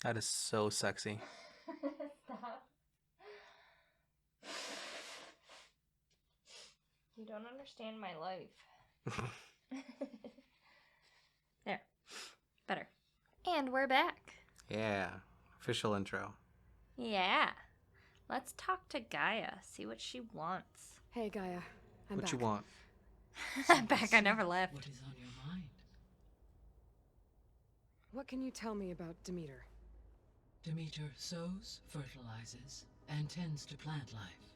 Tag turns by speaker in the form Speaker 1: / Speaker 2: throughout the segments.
Speaker 1: That is so sexy.
Speaker 2: Stop. You don't understand my life. There. Better. And we're back.
Speaker 1: Yeah. Official intro.
Speaker 2: Yeah. Let's talk to Gaia, see what she wants.
Speaker 3: Hey, Gaia. I'm
Speaker 1: What
Speaker 3: back.
Speaker 1: you want?
Speaker 2: Back, I never left.
Speaker 4: What is on your mind?
Speaker 3: What can you tell me about Demeter?
Speaker 4: Demeter sows, fertilizes, and tends to plant life.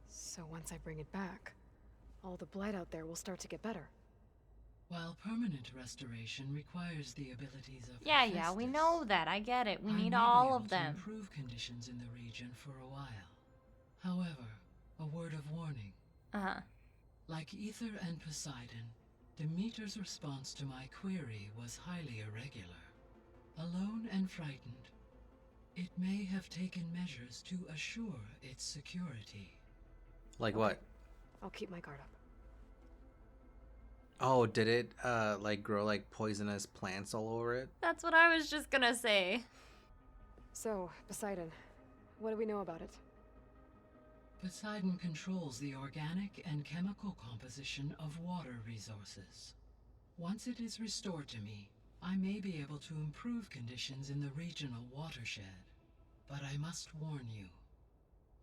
Speaker 3: So once I bring it back, all the blight out there will start to get better.
Speaker 4: While permanent restoration requires the abilities of
Speaker 2: Yeah,
Speaker 4: Hephaestus,
Speaker 2: we know that. I get it. We
Speaker 4: I
Speaker 2: need
Speaker 4: may be
Speaker 2: all
Speaker 4: able
Speaker 2: of
Speaker 4: to
Speaker 2: them.
Speaker 4: improve conditions in the region for a while. However, a word of warning.
Speaker 2: Uh-huh.
Speaker 4: Like Ether and Poseidon, Demeter's response to my query was highly irregular. Alone and frightened, it may have taken measures to assure its security.
Speaker 1: Like
Speaker 3: Okay.
Speaker 1: what?
Speaker 3: I'll keep my guard up.
Speaker 1: Oh, did it like grow like poisonous plants all over it?
Speaker 2: That's what I was just gonna say.
Speaker 3: So, Poseidon, what do we know about it?
Speaker 4: Poseidon controls the organic and chemical composition of water resources. Once it is restored to me, I may be able to improve conditions in the regional watershed. But I must warn you,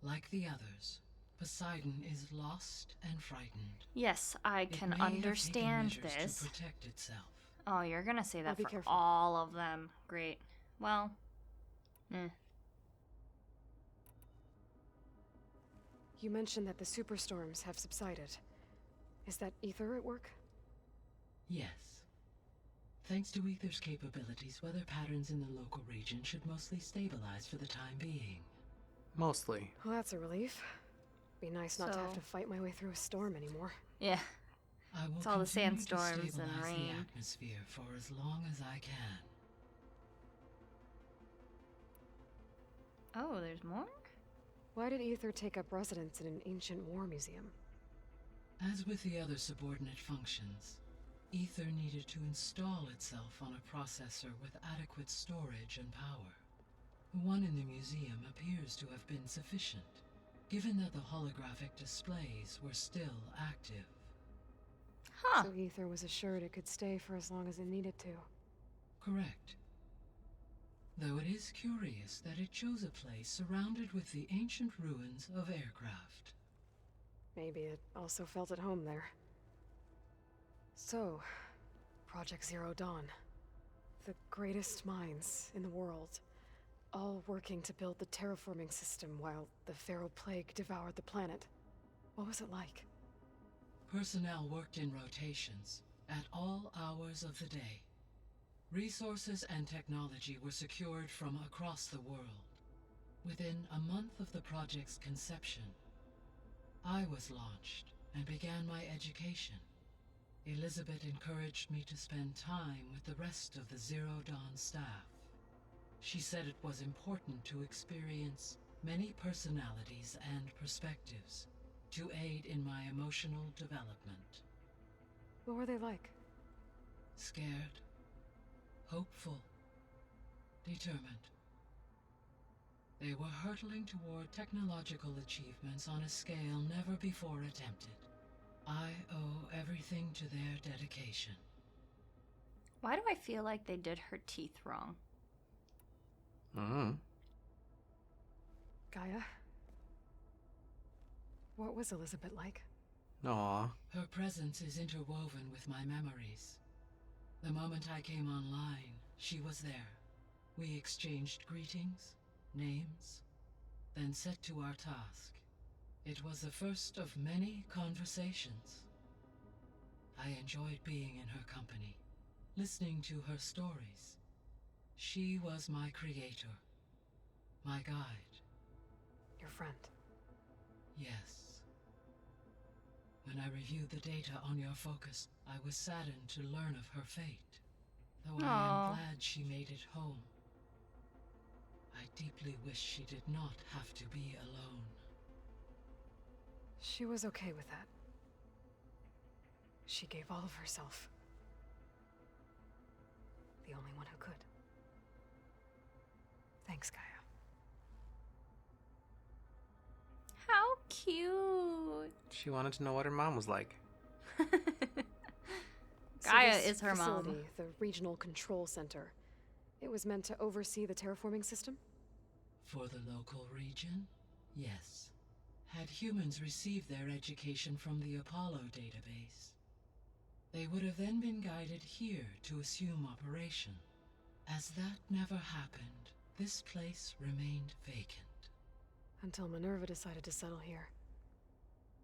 Speaker 4: like the others, Poseidon is lost and frightened.
Speaker 2: Yes, I
Speaker 4: It
Speaker 2: can
Speaker 4: may have taken
Speaker 2: understand
Speaker 4: measures
Speaker 2: this.
Speaker 4: to protect itself.
Speaker 2: Oh, you're gonna say
Speaker 3: I'll
Speaker 2: that
Speaker 3: be
Speaker 2: for
Speaker 3: careful.
Speaker 2: all of them. Great. Well,
Speaker 3: You mentioned that the superstorms have subsided. Is that Ether at work?
Speaker 4: Yes. Thanks to Ether's capabilities, weather patterns in the local region should mostly stabilize for the time being.
Speaker 1: Mostly.
Speaker 3: Well, that's a relief. Be nice not to have
Speaker 2: So-
Speaker 3: to fight my way through a storm anymore.
Speaker 2: yeah.
Speaker 4: I will
Speaker 2: It's all the
Speaker 4: continue to
Speaker 2: sandstorms and
Speaker 4: stabilize
Speaker 2: rain.
Speaker 4: the atmosphere for as long as I can.
Speaker 2: Oh, there's more?
Speaker 3: Why did Ether take up residence in an ancient war museum?
Speaker 4: As with the other subordinate functions, Ether needed to install itself on a processor with adequate storage and power. The one in the museum appears to have been sufficient, given that the holographic displays were still active.
Speaker 2: Huh.
Speaker 3: So Ether was assured it could stay for as long as it needed to.
Speaker 4: Correct. Though it is curious that it chose a place surrounded with the ancient ruins of aircraft.
Speaker 3: Maybe it also felt at home there. So, Project Zero Dawn. The greatest minds in the world, all working to build the terraforming system while the Pharaoh Plague devoured the planet. What was it like?
Speaker 4: Personnel worked in rotations, at all hours of the day. Resources and technology were secured from across the world. Within a month of the project's conception, I was launched and began my education. Elizabeth encouraged me to spend time with the rest of the Zero Dawn staff. She said it was important to experience many personalities and perspectives to aid in my emotional development.
Speaker 3: What were they like?
Speaker 4: Scared, hopeful, determined. They were hurtling toward technological achievements on a scale never before attempted. I owe everything to their dedication.
Speaker 2: Why do I feel like they did her teeth wrong?
Speaker 1: Mm-hmm.
Speaker 3: Gaia? What was Elizabeth like?
Speaker 1: Aw.
Speaker 4: Her presence is interwoven with my memories. The moment I came online, she was there. We exchanged greetings, names, then set to our task. It was the first of many conversations. I enjoyed being in her company, listening to her stories. She was my creator, my guide.
Speaker 3: Your friend.
Speaker 4: Yes. When I reviewed the data on your focus, I was saddened to learn of her fate. Though I
Speaker 2: Aw.
Speaker 4: am glad she made it home. I deeply wish she did not have to be alone.
Speaker 3: She was okay with that. She gave all of herself. The only one who could. Thanks, Gaia.
Speaker 2: How cute.
Speaker 1: She wanted to know what her mom was like.
Speaker 2: Gaia
Speaker 3: this
Speaker 2: is her mom.
Speaker 3: facility, the Regional Control Center, it was meant to oversee the terraforming system?
Speaker 4: For the local region, yes. Had humans received their education from the Apollo database, they would have then been guided here to assume operation. As that never happened, this place remained vacant.
Speaker 3: Until Minerva decided to settle here.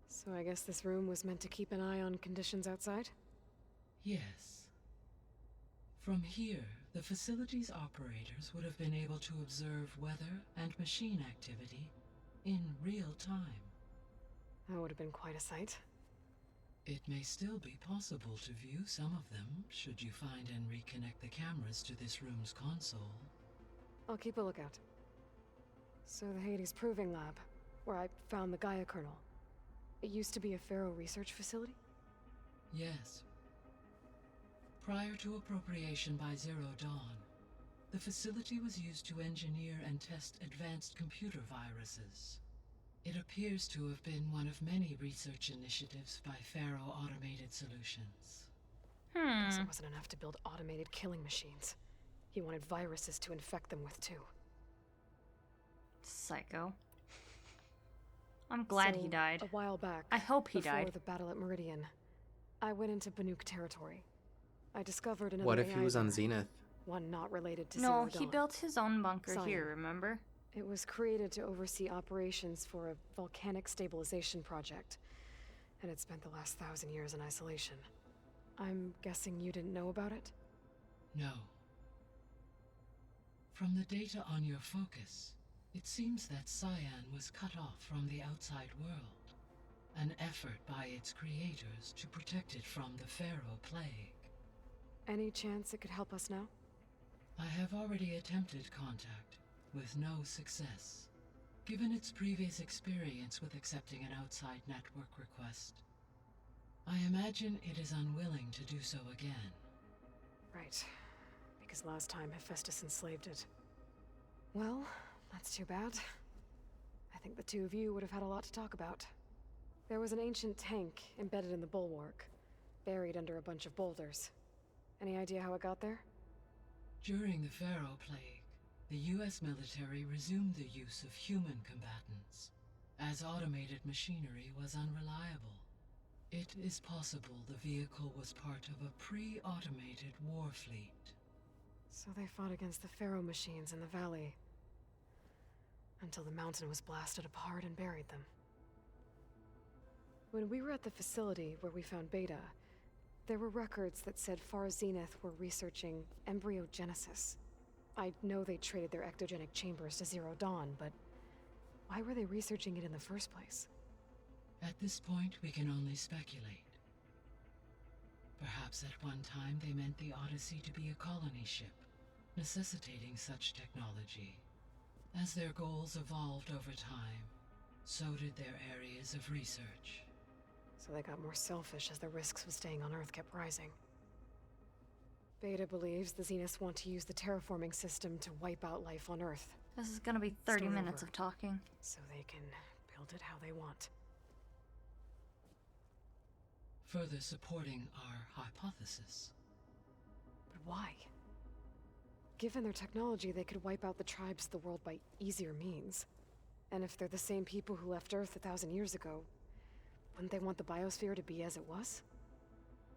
Speaker 3: So I guess this room was meant to keep an eye on conditions outside?
Speaker 4: Yes. From here, the facility's operators would have been able to observe weather and machine activity in real time.
Speaker 3: That would have been quite a sight.
Speaker 4: It may still be possible to view some of them, should you find and reconnect the cameras to this room's console.
Speaker 3: I'll keep a lookout. So the Hades Proving Lab, where I found the Gaia kernel. It used to be a Pharaoh research facility?
Speaker 4: Yes. Prior to appropriation by Zero Dawn, the facility was used to engineer and test advanced computer viruses. It appears to have been one of many research initiatives by Pharaoh Automated Solutions.
Speaker 3: Guess it wasn't enough to build automated killing machines. He wanted viruses to infect them with too.
Speaker 2: Psycho. I'm glad he died.
Speaker 3: A while back,
Speaker 2: I hope he died.
Speaker 3: before the battle at Meridian, I went into Banuk territory. I discovered another
Speaker 1: What if he
Speaker 3: AI
Speaker 1: was on
Speaker 3: there,
Speaker 1: Zenith?
Speaker 3: one not related to
Speaker 2: No,
Speaker 3: Zero
Speaker 2: he
Speaker 3: Dawn.
Speaker 2: built his own bunker
Speaker 3: Zion.
Speaker 2: here, remember?
Speaker 3: It was created to oversee operations for a volcanic stabilization project, and it spent the last 1,000 years in isolation. I'm guessing you didn't know about it?
Speaker 4: No. From the data on your focus, it seems that Cyan was cut off from the outside world, an effort by its creators to protect it from the Pharaoh plague.
Speaker 3: Any chance it could help us now?
Speaker 4: I have already attempted contact, with no success. Given its previous experience with accepting an outside network request, I imagine it is unwilling to do so again.
Speaker 3: Right. Because last time Hephaestus enslaved it. Well, that's too bad. I think the two of you would have had a lot to talk about. There was an ancient tank embedded in the bulwark, buried under a bunch of boulders. Any idea how it got there?
Speaker 4: During the Pharaoh plague, the US military resumed the use of human combatants, as automated machinery was unreliable. It is possible the vehicle was part of a pre-automated war fleet.
Speaker 3: So they fought against the Pharaoh machines in the valley, until the mountain was blasted apart and buried them. When we were at the facility where we found Beta, there were records that said Far Zenith were researching embryogenesis. I know they traded their ectogenic chambers to Zero Dawn, but why were they researching it in the first place?
Speaker 4: At this point, we can only speculate. Perhaps at one time they meant the Odyssey to be a colony ship, necessitating such technology. As their goals evolved over time, so did their areas of research.
Speaker 3: So they got more selfish as the risks of staying on Earth kept rising. Beta believes the Zeniths want to use the terraforming system to wipe out life on Earth,
Speaker 2: This is gonna be 30
Speaker 3: Story
Speaker 2: minutes
Speaker 3: over.
Speaker 2: of talking.
Speaker 3: so they can build it how they want.
Speaker 4: Further supporting our hypothesis.
Speaker 3: But why? Given their technology, they could wipe out the tribes of the world by easier means. And if they're the same people who left Earth 1,000 years ago, wouldn't they want the biosphere to be as it was?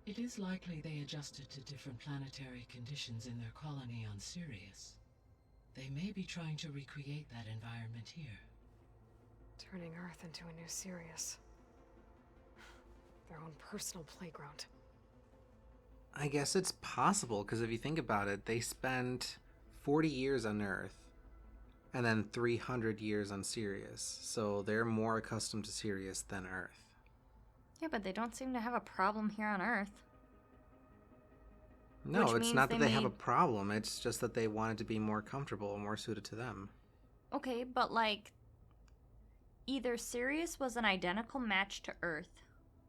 Speaker 4: It is likely they adjusted to different planetary conditions in their colony on Sirius. They may be trying to recreate that environment here.
Speaker 3: Turning Earth into a new Sirius. Their own personal playground.
Speaker 1: I guess it's possible, because if you think about it, they spent 40 years on Earth, and then 300 years on Sirius. So they're more accustomed to Sirius than Earth.
Speaker 2: Yeah, but they don't seem to have a problem here on Earth.
Speaker 1: No,
Speaker 2: Which
Speaker 1: it's
Speaker 2: means
Speaker 1: not
Speaker 2: they
Speaker 1: that they have a
Speaker 2: made-
Speaker 1: problem. It's just that they wanted to be more comfortable and more suited to them.
Speaker 2: Okay, but like, either Sirius was an identical match to Earth,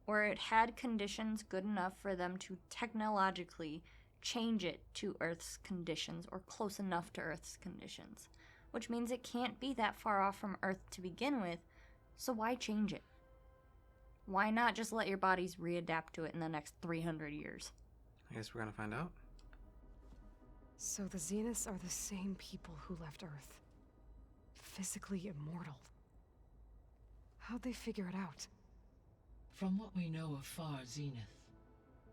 Speaker 2: or it had conditions good enough for them to technologically change it to Earth's conditions, or close enough to Earth's conditions. which means it can't be that far off from Earth to begin with, so why change it? Why not just let your bodies readapt to it in the next 300 years?
Speaker 1: I guess we're gonna find out.
Speaker 3: So the Zeniths are the same people who left Earth. Physically immortal. How'd they figure it out?
Speaker 4: From what we know of Far Zenith,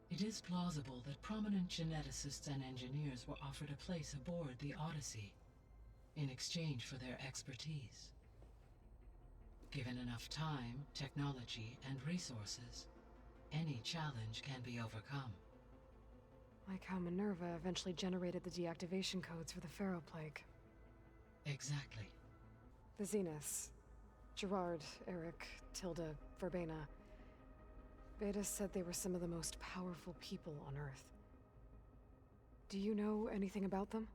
Speaker 4: it is plausible that prominent geneticists and engineers were offered a place aboard the Odyssey in exchange for their expertise. Given enough time, technology, and resources, any challenge can be overcome.
Speaker 3: Like how Minerva eventually generated the deactivation codes for the Pharaoh Plague.
Speaker 4: Exactly.
Speaker 3: The Zeniths. Gerard, Eric, Tilda, Verbena. Beta said they were some of the most powerful people on Earth. Do you know anything about them?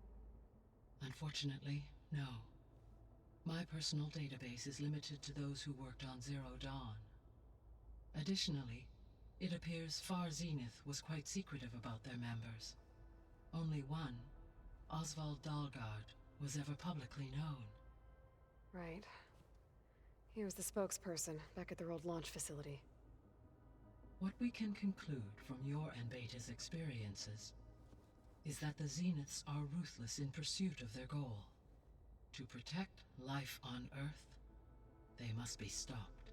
Speaker 4: Unfortunately, no. My personal database is limited to those who worked on Zero Dawn. Additionally, it appears Far Zenith was quite secretive about their members. Only one, Oswald Dalgard, was ever publicly known.
Speaker 3: Right. He was the spokesperson back at their old launch facility.
Speaker 4: What we can conclude from your and Beta's experiences is that the Zeniths are ruthless in pursuit of their goal. To protect life on Earth, they must be stopped.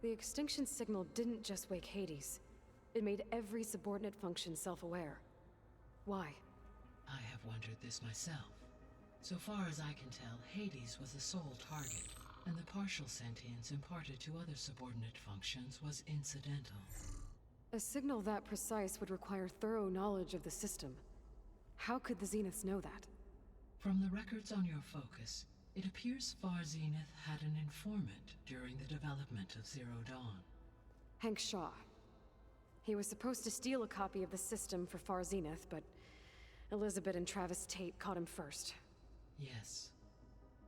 Speaker 3: The extinction signal didn't just wake Hades. It made every subordinate function self-aware. Why?
Speaker 4: I have wondered this myself. So far as I can tell, Hades was the sole target, and the partial sentience imparted to other subordinate functions was incidental.
Speaker 3: A signal that precise would require thorough knowledge of the system. How could the Zeniths know that?
Speaker 4: From the records on your focus, it appears Far Zenith had an informant during the development of Zero Dawn.
Speaker 3: Hank Shaw. He was supposed to steal a copy of the system for Far Zenith, but Elizabeth and Travis Tate caught him first.
Speaker 4: Yes.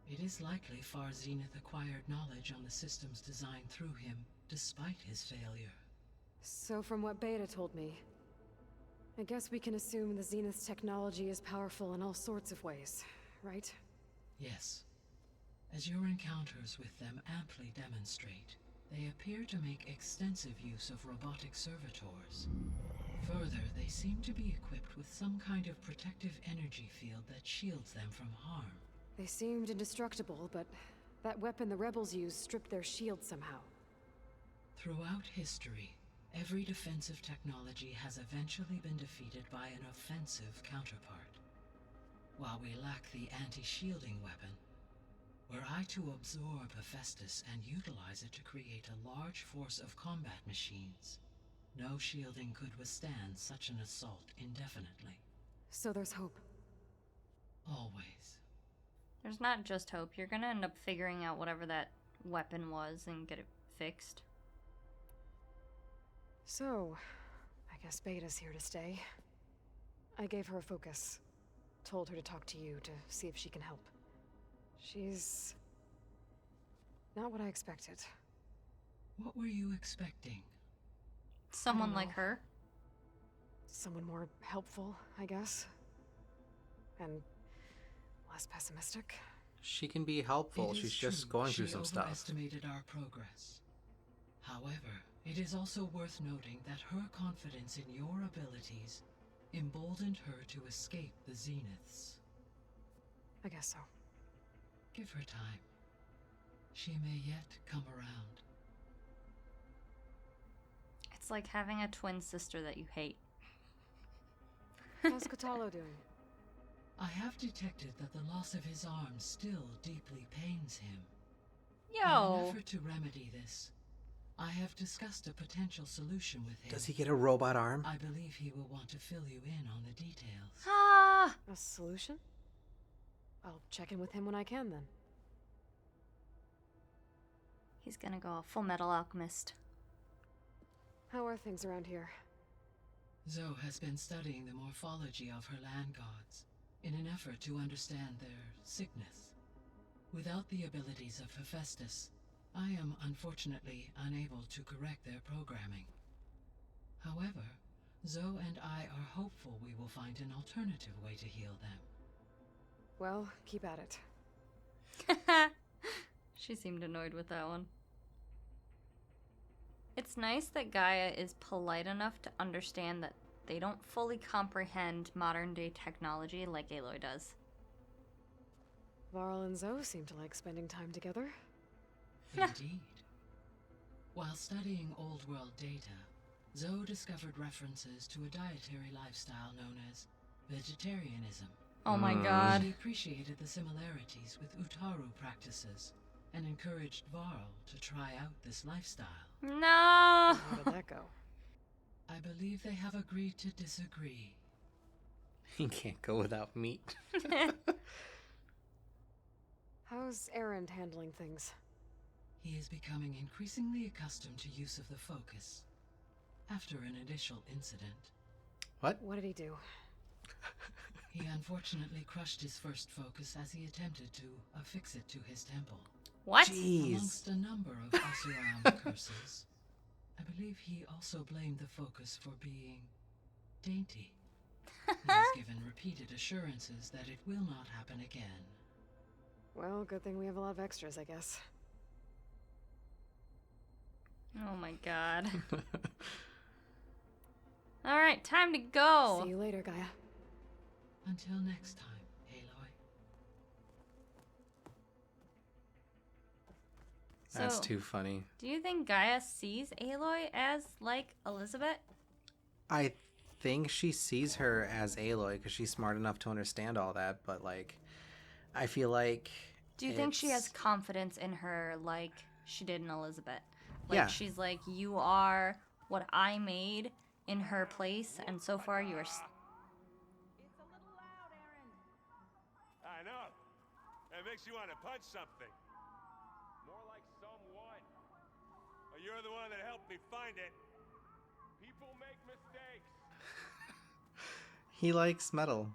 Speaker 4: It is likely Far Zenith acquired knowledge on the system's design through him, despite his failure.
Speaker 3: So from what Beta told me, I guess we can assume the Zenith's technology is powerful in all sorts of ways, right?
Speaker 4: Yes. As your encounters with them amply demonstrate, they appear to make extensive use of robotic servitors. Further, they seem to be equipped with some kind of protective energy field that shields them from harm.
Speaker 3: They seemed indestructible, but that weapon the rebels used stripped their shield somehow.
Speaker 4: Throughout history, every defensive technology has eventually been defeated by an offensive counterpart. While we lack the anti-shielding weapon, were I to absorb Hephaestus and utilize it to create a large force of combat machines, no shielding could withstand such an assault indefinitely.
Speaker 3: So there's hope.
Speaker 4: Always.
Speaker 2: There's not just hope. You're gonna end up figuring out whatever that weapon was and get it fixed.
Speaker 3: So, I guess Beta's here to stay. I gave her a focus. Told her to talk to you to see if she can help. She's not what I expected.
Speaker 4: What were you expecting?
Speaker 2: Someone
Speaker 3: know.
Speaker 2: like her?
Speaker 3: Someone more helpful, I guess. And less pessimistic.
Speaker 1: She can be helpful.
Speaker 4: It is
Speaker 1: She's just
Speaker 4: true
Speaker 1: going through some
Speaker 4: She
Speaker 1: stuff.
Speaker 4: overestimated our progress. However, it is also worth noting that her confidence in your abilities emboldened her to escape the Zeniths.
Speaker 3: I guess so.
Speaker 4: Give her time. She may yet come around.
Speaker 2: It's like having a twin sister that you hate.
Speaker 3: How's Catalo doing?
Speaker 4: I have detected that the loss of his arm still deeply pains him. In an
Speaker 2: Yo!
Speaker 4: effort to remedy this, I have discussed a potential solution with him.
Speaker 1: Does he get a robot arm?
Speaker 4: I believe he will want to fill you in on the details.
Speaker 2: Ah!
Speaker 3: A solution? I'll check in with him when I can, then.
Speaker 2: He's gonna go a Full Metal Alchemist.
Speaker 3: How are things around here?
Speaker 4: Zoe has been studying the morphology of her land gods in an effort to understand their sickness. Without the abilities of Hephaestus, I am unfortunately unable to correct their programming. However, Zoe and I are hopeful we will find an alternative way to heal them.
Speaker 3: Well, keep at it.
Speaker 2: She seemed annoyed with that one. It's nice that Gaia is polite enough to understand that they don't fully comprehend modern day technology like Aloy does.
Speaker 3: Varl and Zoe seem to like spending time together.
Speaker 4: Indeed. While studying old world data, Zoe discovered references to a dietary lifestyle known as vegetarianism.
Speaker 2: Oh my
Speaker 1: Hmm.
Speaker 2: god.
Speaker 4: She appreciated the similarities with Utaru practices and encouraged Varl to try out this lifestyle.
Speaker 2: No!
Speaker 3: How did that go?
Speaker 4: I believe they have agreed to disagree.
Speaker 1: He can't go without meat.
Speaker 3: How's Erend handling things?
Speaker 4: He is becoming increasingly accustomed to use of the focus. After an initial incident,
Speaker 1: What?
Speaker 3: What did he do?
Speaker 4: he unfortunately crushed his first focus as he attempted to affix it to his temple.
Speaker 2: What?
Speaker 1: Jeez.
Speaker 4: Amongst a number of Asuram curses, I believe he also blamed the focus for being dainty. He has given repeated assurances that it will not happen again.
Speaker 3: Well, good thing we have a lot of extras, I guess.
Speaker 2: Oh my god. Alright, time to go.
Speaker 3: See you later, Gaia.
Speaker 4: Until next time, Aloy.
Speaker 1: That's
Speaker 2: So,
Speaker 1: too funny.
Speaker 2: do you think Gaia sees Aloy as, like, Elizabeth?
Speaker 1: I think she sees her as Aloy because she's smart enough to understand all that, but like, I feel like.
Speaker 2: Do you think she has
Speaker 1: it's-
Speaker 2: confidence in her like she did in Elizabeth? Like,
Speaker 1: Yeah.
Speaker 2: she's like, you are what I made in her place, and so far you are...
Speaker 5: It's a little loud, Aaron.
Speaker 6: I know. It makes you want to punch something. More like someone. Well, you're the one that helped me find it. People make mistakes.
Speaker 1: He likes metal.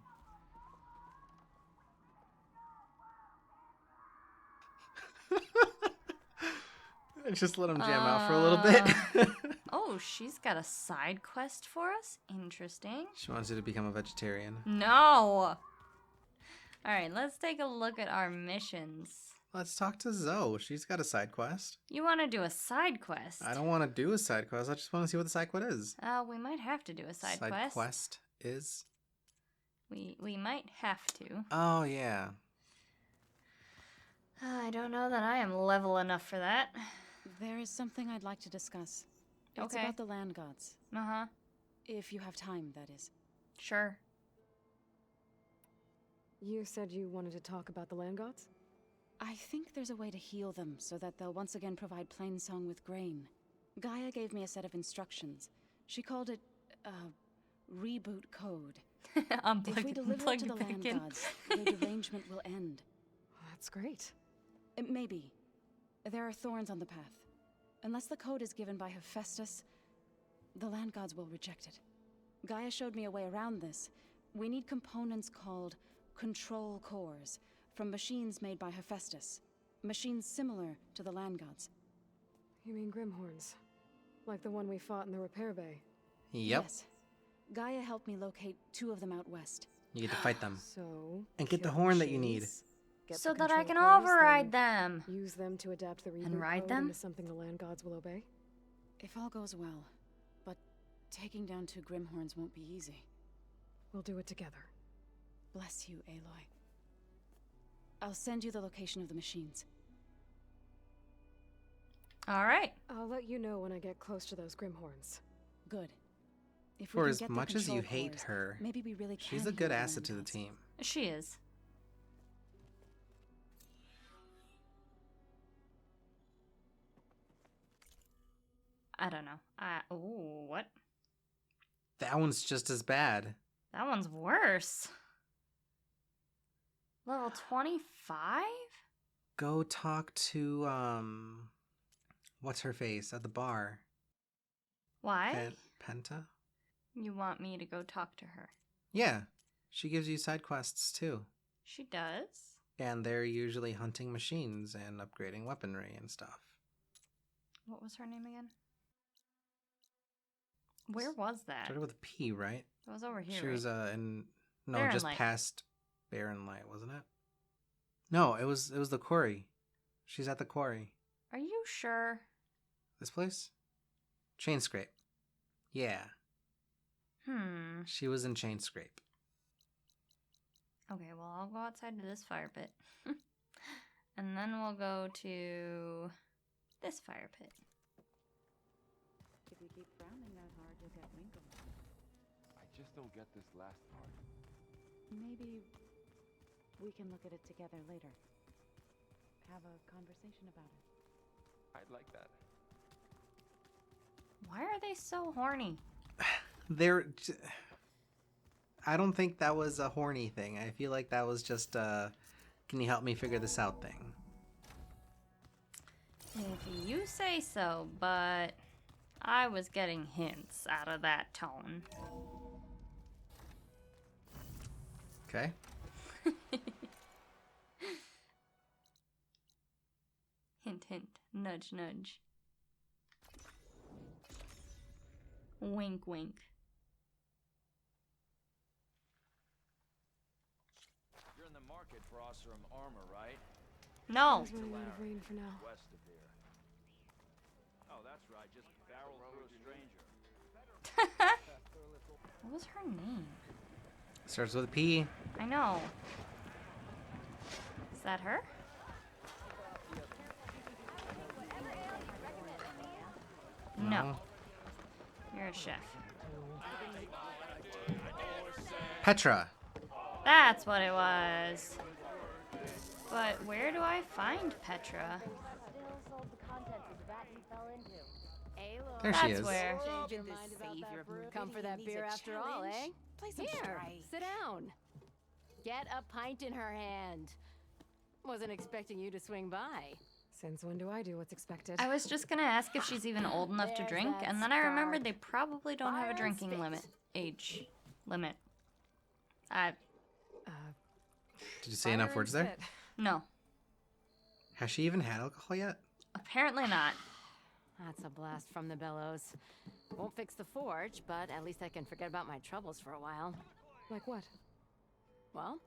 Speaker 1: Just let him jam out for a little bit.
Speaker 2: Oh, she's got a side quest for us? Interesting.
Speaker 1: She wants you to become a vegetarian.
Speaker 2: No! Alright, let's take a look at our missions.
Speaker 1: Let's talk to Zoe. She's got a side quest.
Speaker 2: You want to do a side quest?
Speaker 1: I don't want to do a side quest. I just want to see what the side quest is.
Speaker 2: We might have to do a side quest.
Speaker 1: Is?
Speaker 2: We might have to.
Speaker 1: Oh, yeah.
Speaker 2: I don't know that I am level enough for that.
Speaker 7: There is something I'd like to discuss. It's
Speaker 2: Okay.
Speaker 7: about the land gods.
Speaker 2: Uh-huh.
Speaker 7: If you have time, that is.
Speaker 2: Sure.
Speaker 3: You said you wanted to talk about the land gods?
Speaker 7: I think there's a way to heal them so that they'll once again provide Plainsong with grain. Gaia gave me a set of instructions. She called it, reboot code. If we deliver it to the land gods, their derangement will end.
Speaker 3: That's great.
Speaker 7: Maybe. There are thorns on the path. Unless the code is given by Hephaestus, the land gods will reject it. Gaia showed me a way around this. We need components called control cores from machines made by Hephaestus. Machines similar to the land gods.
Speaker 3: You mean Grimhorns? Like the one we fought in the repair bay?
Speaker 1: Yep.
Speaker 7: Yes. Gaia helped me locate 2 of them out west.
Speaker 1: You get to fight them.
Speaker 3: So...
Speaker 1: And get the
Speaker 3: kill
Speaker 1: horn that you need.
Speaker 3: machines, get
Speaker 2: So
Speaker 3: the
Speaker 2: that I can
Speaker 3: control cores,
Speaker 2: override
Speaker 3: then
Speaker 2: them.
Speaker 3: use them to adapt the reboot
Speaker 2: And ride
Speaker 3: code
Speaker 2: them?
Speaker 3: into something the land gods will obey?
Speaker 7: If all goes well. But taking down 2 Grimhorns won't be easy.
Speaker 3: We'll do it together.
Speaker 7: Bless you, Aloy. I'll send you the location of the machines.
Speaker 2: Alright.
Speaker 3: I'll let you know when I get close to those Grimhorns.
Speaker 7: Good. If
Speaker 1: For
Speaker 7: can
Speaker 1: as
Speaker 7: get the
Speaker 1: much as you
Speaker 7: control
Speaker 1: hate
Speaker 7: cores,
Speaker 1: her,
Speaker 7: maybe we really
Speaker 1: she's
Speaker 7: can
Speaker 1: a good
Speaker 7: heal the
Speaker 1: asset
Speaker 7: land
Speaker 1: to the
Speaker 7: gods.
Speaker 1: team.
Speaker 2: She is. I don't know. Ooh, what?
Speaker 1: That one's just as bad.
Speaker 2: That one's worse. Level 25?
Speaker 1: Go talk to, what's her face at the bar?
Speaker 2: Why?
Speaker 1: Penta?
Speaker 2: You want me to go talk to her?
Speaker 1: Yeah. She gives you side quests too.
Speaker 2: She does?
Speaker 1: And they're usually hunting machines and upgrading weaponry and stuff.
Speaker 2: What was her name again? Where was that?
Speaker 1: Started with a P, right?
Speaker 2: It was over here.
Speaker 1: She was
Speaker 2: right?
Speaker 1: in no,
Speaker 2: Barren
Speaker 1: just
Speaker 2: Light.
Speaker 1: past Barren Light, wasn't it? No, it was the quarry. She's at the quarry.
Speaker 2: Are you sure?
Speaker 1: This place? Chain Scrape. Yeah, she was in Chain Scrape.
Speaker 2: Okay, well, I'll go outside to this fire pit. And then we'll go to this fire pit.
Speaker 7: If you keep frowning that hard, you'll get wrinkles.
Speaker 6: I just don't get this last part.
Speaker 7: Maybe we can look at it together later. Have a conversation about it.
Speaker 6: I'd like that.
Speaker 2: Why are they so horny?
Speaker 1: I don't think that was a horny thing. I feel like that was just can you help me figure this out thing.
Speaker 2: If you say so, but I was getting hints out of that tone.
Speaker 1: Okay.
Speaker 2: Hint, hint. Nudge, nudge. Wink, wink.
Speaker 8: You're in the market for Oseram armor, right?
Speaker 2: No.
Speaker 3: It's running out of rain for now.
Speaker 8: West of here. Oh, that's right. Just barrel through a stranger.
Speaker 2: What was her name?
Speaker 1: Starts with a P.
Speaker 2: I know. Is that her? No. You're a chef.
Speaker 1: Petra.
Speaker 2: That's what it was. But where do I find Petra?
Speaker 1: There she
Speaker 2: That's
Speaker 1: is.
Speaker 2: where.
Speaker 9: Come for that beer after all, eh? Here, sit down. Get a pint in her hand. Wasn't expecting you to swing by.
Speaker 3: Since when do I do what's expected?
Speaker 2: I was just gonna ask if she's even old enough to
Speaker 9: There's
Speaker 2: drink,
Speaker 9: that
Speaker 2: and then I remembered
Speaker 9: spark.
Speaker 2: they probably don't have
Speaker 9: Fire
Speaker 2: a
Speaker 9: and
Speaker 2: drinking
Speaker 9: spit.
Speaker 2: age limit. I
Speaker 1: Did you say enough words there?
Speaker 2: no,
Speaker 1: Has she even had alcohol yet?
Speaker 2: apparently not.
Speaker 9: That's a blast from the bellows. Won't fix the forge, but at least I can forget about my troubles for a while.
Speaker 3: Like what?
Speaker 9: Well,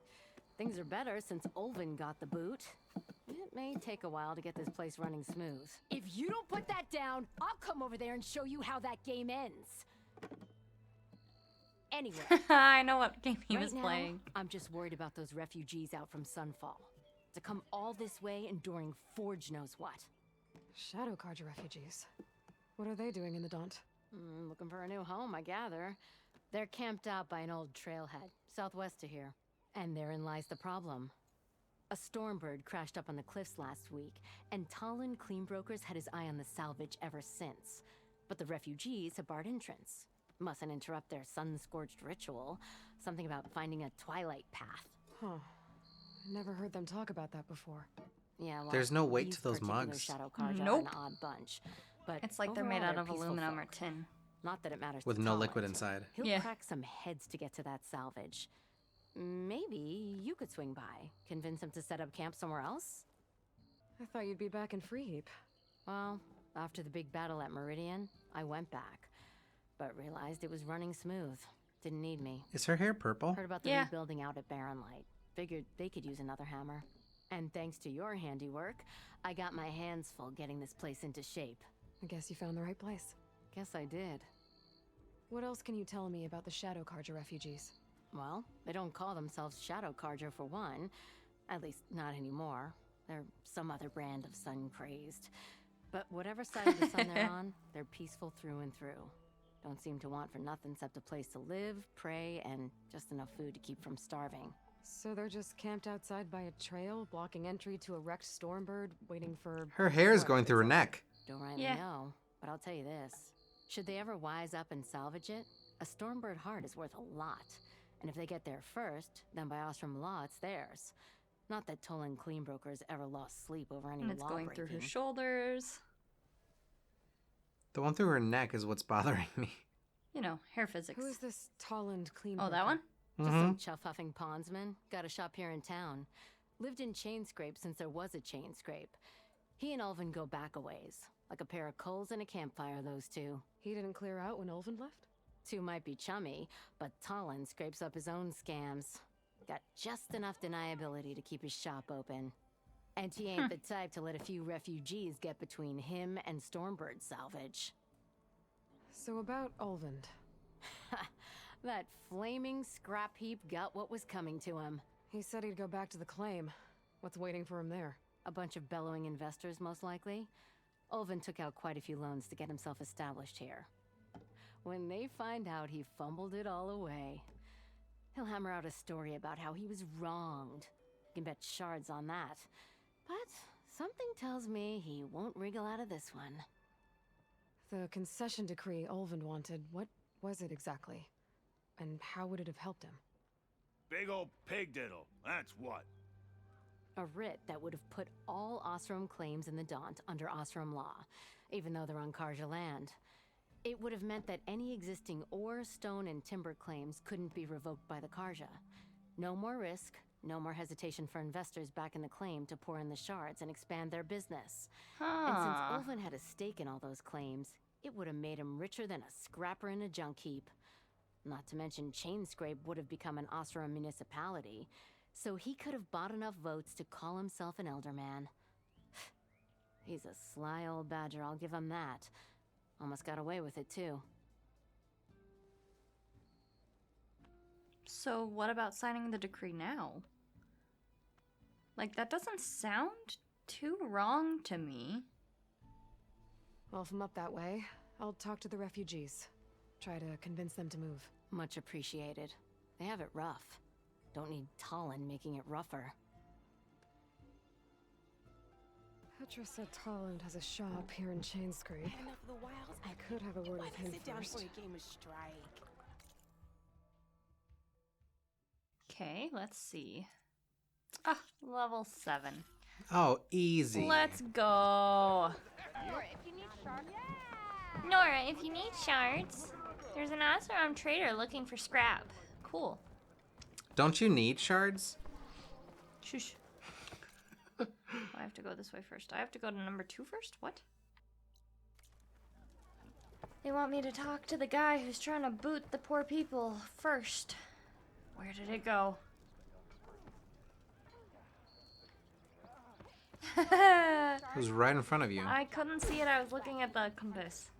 Speaker 9: things are better since Olvin got the boot. It may take a while to get this place running smooth. If you don't put that down, I'll come over there and show you how that game ends. Anyway,
Speaker 2: I know what game he
Speaker 9: right
Speaker 2: was
Speaker 9: now,
Speaker 2: playing.
Speaker 9: I'm just worried about those refugees out from Sunfall. To come all this way enduring Forge knows what.
Speaker 3: Shadow Carja refugees. What are they doing in the Daunt?
Speaker 9: Looking for a new home, I gather. They're camped out by an old trailhead, southwest of here. And therein lies the problem. A Stormbird crashed up on the cliffs last week, and Talon Cleanbrokers had his eye on the salvage ever since. But the refugees have barred entrance. Mustn't interrupt their sun-scorched ritual. Something about finding a twilight path.
Speaker 3: Huh. Never heard them talk about that before.
Speaker 9: Yeah, well,
Speaker 1: There's no weight
Speaker 9: these
Speaker 1: to those
Speaker 9: particular
Speaker 1: mugs.
Speaker 9: Shadow Carja are
Speaker 2: Nope.
Speaker 9: an odd bunch. But
Speaker 2: It's like they're made
Speaker 9: overall,
Speaker 2: out of
Speaker 9: peaceful
Speaker 2: aluminum or
Speaker 9: folk.
Speaker 2: tin.
Speaker 9: Not that it matters
Speaker 1: With
Speaker 9: to
Speaker 1: no
Speaker 9: Talon.
Speaker 1: liquid inside.
Speaker 9: He'll
Speaker 2: Yeah.
Speaker 9: crack some heads to get to that salvage. Maybe you could swing by, convince him to set up camp somewhere else?
Speaker 3: I thought you'd be back in Freeheap.
Speaker 9: Well, after the big battle at Meridian, I went back, but realized it was running smooth. Didn't need me.
Speaker 1: Is her hair purple?
Speaker 9: Heard about the
Speaker 2: Yeah.
Speaker 9: rebuilding out at Barren Light. Figured they could use another hammer. And thanks to your handiwork, I got my hands full getting this place into shape.
Speaker 3: I guess you found the right place.
Speaker 9: Guess I did.
Speaker 3: What else can you tell me about the Shadow Carja refugees?
Speaker 9: Well, they don't call themselves Shadow Carja for one. At least not anymore. They're some other brand of sun-crazed. But whatever side of the sun they're on, they're peaceful through and through. Don't seem to want for nothing except a place to live, pray, and just enough food to keep from starving.
Speaker 3: So they're just camped outside by a trail, blocking entry to a wrecked Stormbird, waiting for...
Speaker 1: Her hair is
Speaker 3: what,
Speaker 1: going through her neck.
Speaker 9: Don't rightly
Speaker 2: Yeah.
Speaker 9: know, but I'll tell you this. Should they ever wise up and salvage it, a Stormbird heart is worth a lot. And if they get there first, then by Ostrom law, it's theirs. Not that Tolan Cleanbrokers ever lost sleep over any
Speaker 2: And it's
Speaker 9: law
Speaker 2: going through her
Speaker 9: breaking.
Speaker 2: shoulders.
Speaker 1: The one through her neck is what's bothering me.
Speaker 2: You know, hair physics.
Speaker 3: Who is this Tolland Clean?
Speaker 2: Oh, that one?
Speaker 9: Just
Speaker 1: Mm-hmm.
Speaker 9: some chuff-huffing pondsman. Got a shop here in town. Lived in Chain Scrape since there was a Chain Scrape. He and Ulvin go back a ways. Like a pair of coals and a campfire, those two.
Speaker 3: He didn't clear out when Ulvin left?
Speaker 9: Two might be chummy, but Talon scrapes up his own scams. got just enough deniability to keep his shop open. And he ain't the type to let a few refugees get between him and Stormbird salvage.
Speaker 3: So about Ulvund.
Speaker 9: That flaming scrap heap got what was coming to him.
Speaker 3: He said he'd go back to the claim. What's waiting for him there?
Speaker 9: A bunch of bellowing investors, most likely. Ulvund took out quite a few loans to get himself established here. When they find out he fumbled it all away, he'll hammer out a story about how he was wronged. You can bet shards on that. But something tells me he won't wriggle out of this one.
Speaker 3: The concession decree Ulvund wanted, what was it exactly? And how would it have helped him?
Speaker 8: Big old pig diddle, that's what.
Speaker 9: A writ that would have put all Osram claims in the Daunt under Osram law, even though they're on Karja land. It would have meant that any existing ore, stone, and timber claims couldn't be revoked by the Karja. No more risk, no more hesitation for investors back in the claim to pour in the shards and expand their business. And since Ulvund had a stake in all those claims, it would have made him richer than a scrapper in a junk heap. Not to mention Chainscrape would have become an Osram municipality, so he could have bought enough votes to call himself an elderman. He's a sly old badger, I'll give him that. Almost got away with it, too.
Speaker 2: So what about signing the decree now? Like, that doesn't sound too wrong to me.
Speaker 3: Well, if I'm up that way, I'll talk to the refugees. Try to convince them to move.
Speaker 9: Much appreciated. They have it rough. Don't need Talon making it rougher.
Speaker 3: Petra said Talland has a shop here in Chainscrape.
Speaker 10: Enough of the wilds.
Speaker 3: I could have a word
Speaker 10: Why
Speaker 3: with
Speaker 10: not
Speaker 3: him
Speaker 10: sit down
Speaker 3: first.
Speaker 10: for a game of strike?
Speaker 2: Okay, let's see. Ah, level 7.
Speaker 1: Oh, easy.
Speaker 2: Let's go. Nora, if you need shards, there's an Osram trader looking for scrap. Cool.
Speaker 1: Don't you need shards?
Speaker 2: Shush. I have to go this way first. I have to go to number 2 first? What? They want me to talk to the guy who's trying to boot the poor people first. Where did it go?
Speaker 1: It was right in front of you.
Speaker 2: I couldn't see it. I was looking at the compass.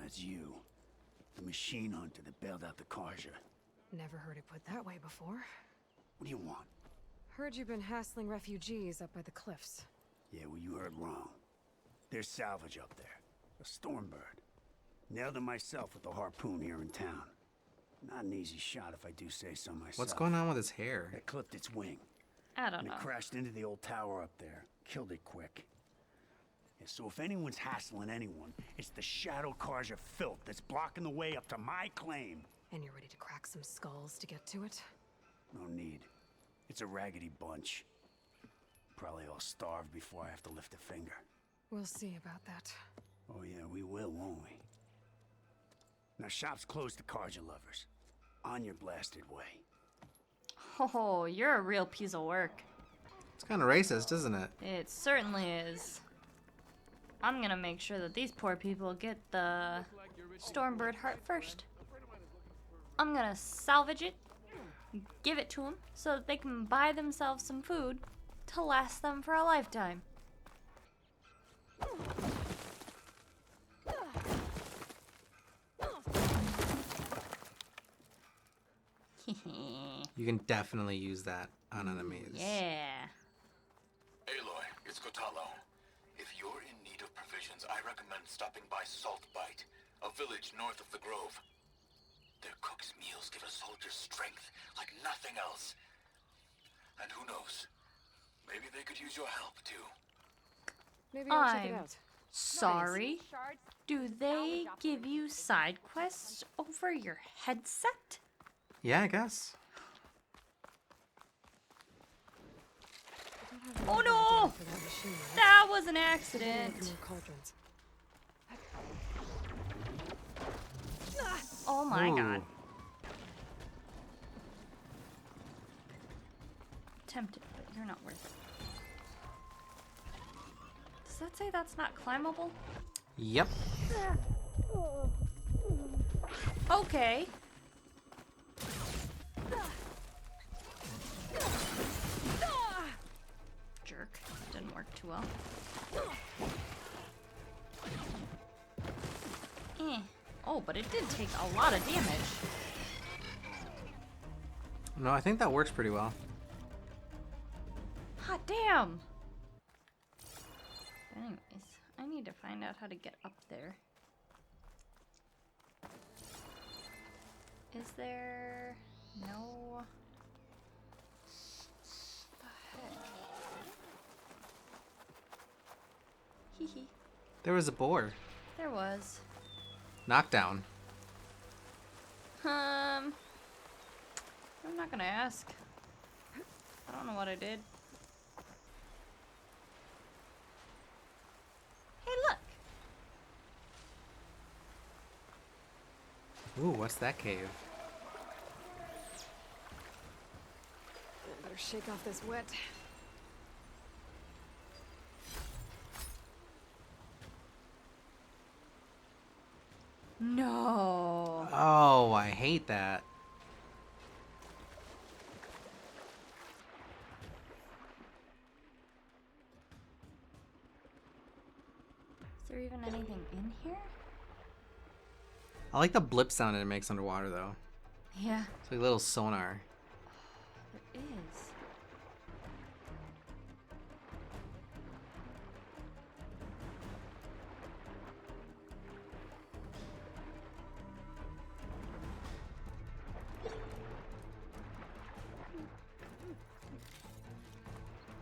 Speaker 11: It's you. The machine hunter that bailed out the Karja.
Speaker 3: Never heard it put that way before.
Speaker 11: What do you want?
Speaker 3: Heard you've been hassling refugees up by the cliffs.
Speaker 11: Yeah, well, you heard wrong. There's salvage up there. A Stormbird. Nailed him myself with a harpoon here in town. Not an easy shot if I do say so myself.
Speaker 1: What's going on with his hair?
Speaker 11: It clipped its wing.
Speaker 2: I don't
Speaker 11: And
Speaker 2: know.
Speaker 11: it crashed into the old tower up there. Killed it quick. Yeah, so if anyone's hassling anyone, it's the Shadow Karja filth that's blocking the way up to my claim.
Speaker 3: And you're ready to crack some skulls to get to it?
Speaker 11: No need. It's a raggedy bunch. Probably all starved before I have to lift a finger.
Speaker 3: We'll see about that.
Speaker 11: Oh yeah, we will, won't we? Now shop's closed to Karja lovers. On your blasted way.
Speaker 2: Oh, you're a real piece of work.
Speaker 1: It's kind of racist, isn't it?
Speaker 2: It certainly is. I'm gonna make sure that these poor people get the Stormbird heart first. I'm gonna salvage it, give it to them, so that they can buy themselves some food to last them for a lifetime.
Speaker 1: You can definitely use that on enemies.
Speaker 2: Yeah.
Speaker 12: Aloy, it's Kotalo. If you're in need of provisions, I recommend stopping by Saltbite, a village north of the Grove. Their cook's meals give a soldier strength like nothing else. And who knows, maybe they could use your help too.
Speaker 3: Maybe I'll check it
Speaker 2: I'm
Speaker 3: out.
Speaker 2: sorry. Do they give you side quests over your headset?
Speaker 1: Yeah, I guess.
Speaker 2: Oh no! That was an accident. Oh my god. Tempted, but you're not worth it. Does that say that's not climbable?
Speaker 1: Yep.
Speaker 2: Okay. well. Eh. Oh, but it did take a lot of damage.
Speaker 1: No, I think that works pretty well.
Speaker 2: Hot damn! Anyways, I need to find out how to get up there. Is there... no... the heck? Hee hee.
Speaker 1: There was a boar.
Speaker 2: There was.
Speaker 1: Knockdown.
Speaker 2: I'm not gonna ask. I don't know what I did. Hey, look!
Speaker 1: Ooh, what's that cave?
Speaker 3: I better shake off this wet.
Speaker 2: No!
Speaker 1: Oh, I hate that.
Speaker 2: Is there even anything in here?
Speaker 1: I like the blip sound it makes underwater, though.
Speaker 2: Yeah,
Speaker 1: It's like a little sonar.
Speaker 2: there is.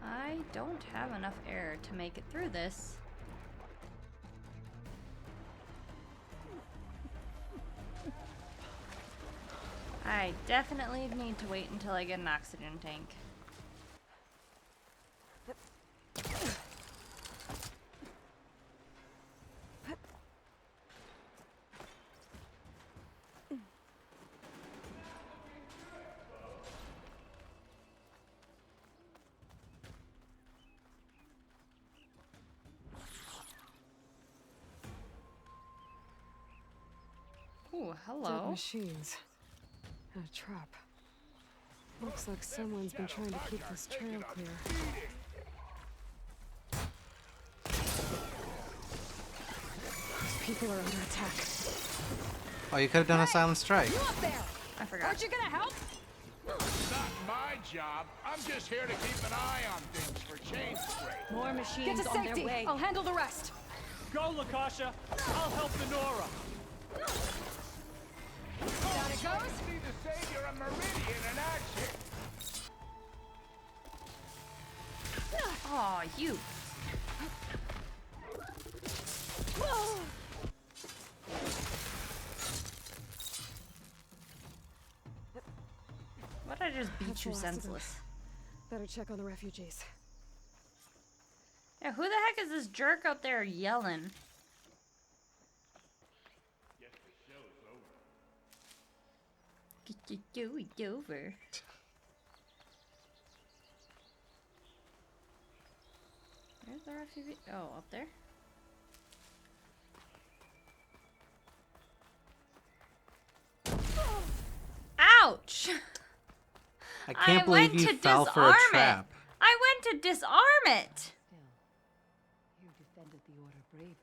Speaker 2: I don't have enough air to make it through this. I definitely need to wait until I get an oxygen tank. Ooh,
Speaker 3: Dead
Speaker 2: hello.
Speaker 3: machines. And a trap. Looks like someone's been trying to keep this trail clear. Those people are under attack.
Speaker 1: Oh, you could have done a silent strike.
Speaker 5: You up there?
Speaker 2: I forgot.
Speaker 5: Aren't you gonna help?
Speaker 6: Not my job. I'm just here to keep an eye on things for change rate.
Speaker 5: More
Speaker 3: Get
Speaker 5: machines
Speaker 3: to
Speaker 5: on their
Speaker 3: safety!
Speaker 5: way.
Speaker 3: I'll handle the rest!
Speaker 8: Go, Lakasha. I'll help the Nora.
Speaker 5: Down it goes.
Speaker 6: See the savior of Meridian in action.
Speaker 2: Aw, you. What, I just beat
Speaker 3: That's
Speaker 2: you
Speaker 3: the last of them.
Speaker 2: senseless?
Speaker 3: Better check on the refugees.
Speaker 2: Yeah, who the heck is this jerk out there yelling? It's over. Where's the refugee? Oh, up there? Ouch!
Speaker 1: I can't believe you fell for a trap.
Speaker 2: I went to disarm it!
Speaker 7: Still, you defended the order bravely.